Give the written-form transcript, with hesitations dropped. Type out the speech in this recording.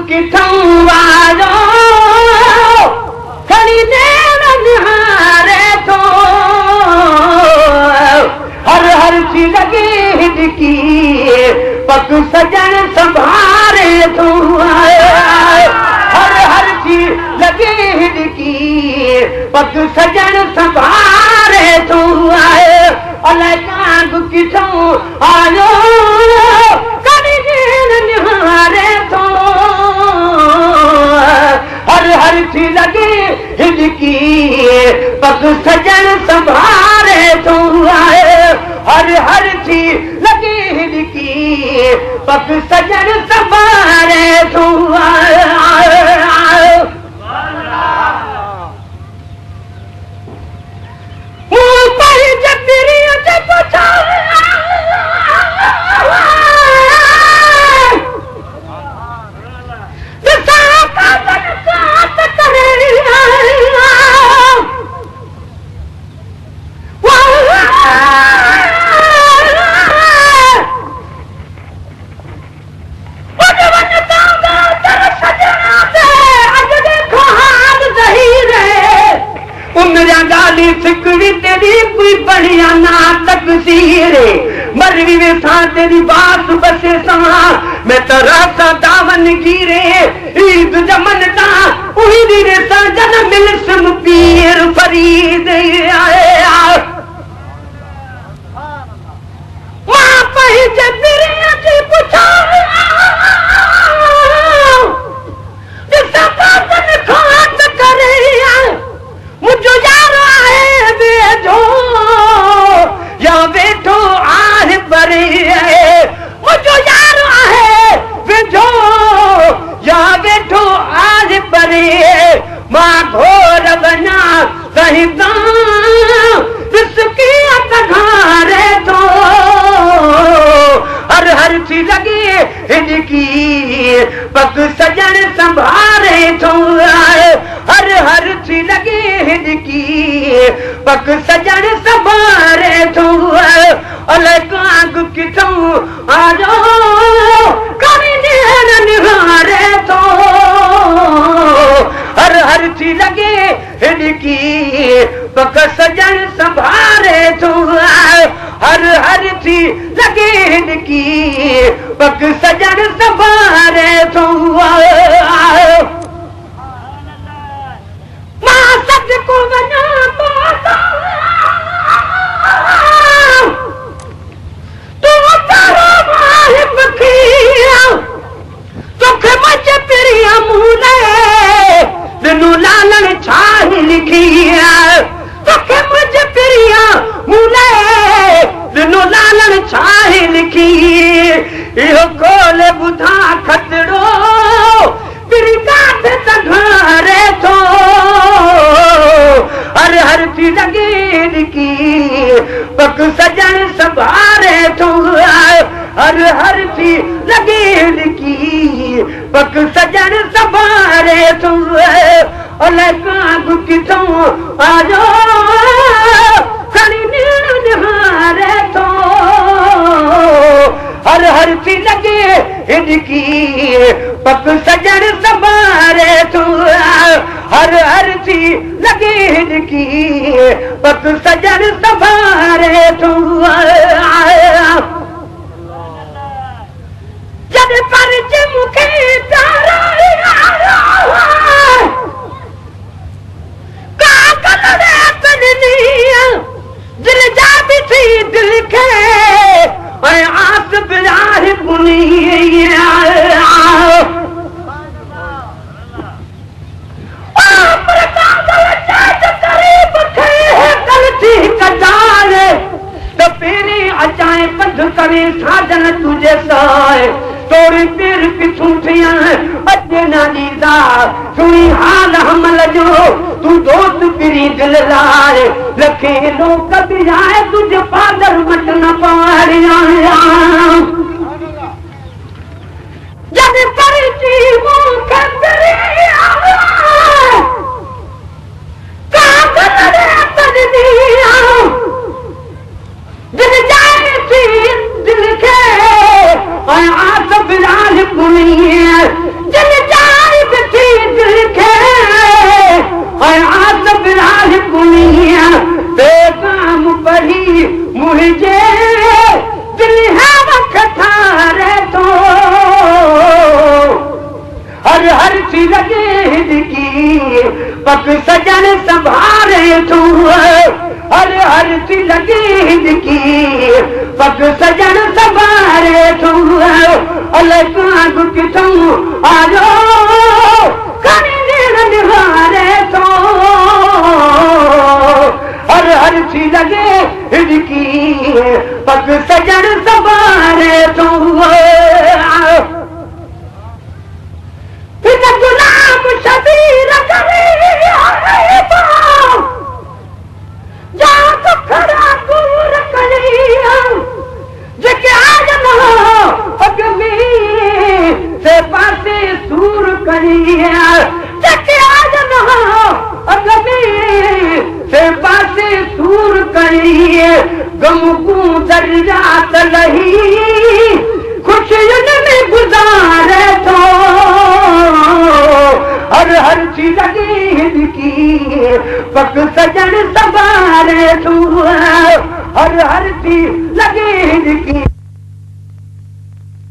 किथों वारो खड़ी देर निहारे थो हर सी लगे हिडकी पग सजन संभारे थो हर सी लगे हिडकी पग सजन संभारे थो अलाए काग किथों आयो खड़ी देर निहारे थो हर सी लगे हिडकी पग सजन संभारे थो हर सी लगे हिडकी पग सजन संभारे थो सिकड़ी तेरी कोई बढ़िया नाटक सीरे मरवी वे था तेरी बात बसे समा मैं तरह सा दामन गिरे ईद जमन ता उही रे सा जन मिल सम पीर फरीद आए वहां पे जब तेरे अजी पूछा जिसका कातन खात करे मुझो यार आए बेठो या बेठो आह परे मुझो यार आहे बेठो या बेठो आह परे मां घोर बना कहीं जिसकी अतघारे तो हर सी लगे हिडकी पग सजन संभारे थो हर सी लगे हिडकी पग सजन संभारे थो अलाए काग किथों आयो खड़ी देर निहारे थो हर सी लगे हिडकी पग सजन संभारे थो हर सी लगे हिडकी पग सजन संभारे थो मां सच को वना तू तारो माहिब किया तोखे मच पिरिया मूले दिनू लालन छाही लिखिया तोखे मच पिरिया मूले दिनू लालन छाही लिखी इहो कोले बुधा खतड़ो तेरी गाथ तघारे थो हर सी लगे हिडकी पग सजन संभारे थो हर सी लगे हिडकी पग सजन संभारे थो अलाए काग किथों आयो खड़ी देर निहारे थो हर सी लगे हिडकी पग सजन संभारे थो हर सी लगे हिडकी पग सजन संभारे थो जद पर मुखे प्यारा दिल जा भी थी दिल के आस बिलाह बुनी अचाए पंध करे साजन तुझे साए तोरी पीर पिछू थिया अॼु न ॾींदा सुणी हाल हमल जो तू दोस्त पिरी दिल लाए लखे लोक बि आए तुझे पादर मट न पाड़िया जब परिची मूंखे पिरिया दिल जाए थी दिल के आस बिलाल पुनी दिल सबराल कुनिया पैगाम पढ़ी मुझे दिल है वखारे तो हर सी लगे की पग सजन संभारे तू हर सी लगे की पग सजन संभारे तू अलग किथों आजो करी निहारे तो हर सी लगे की पग सजन संभारे तू गुलाम शबीर जा तो खरा दूर करिया जेके आज न अग में से पासे सूर करिया जेके आज न अग में से पासे सूर करिए गम को दरिया तलही खुशियन में गुजारे तो हर चीज लगी की पग सजन संभारे तू हर चीज लगी की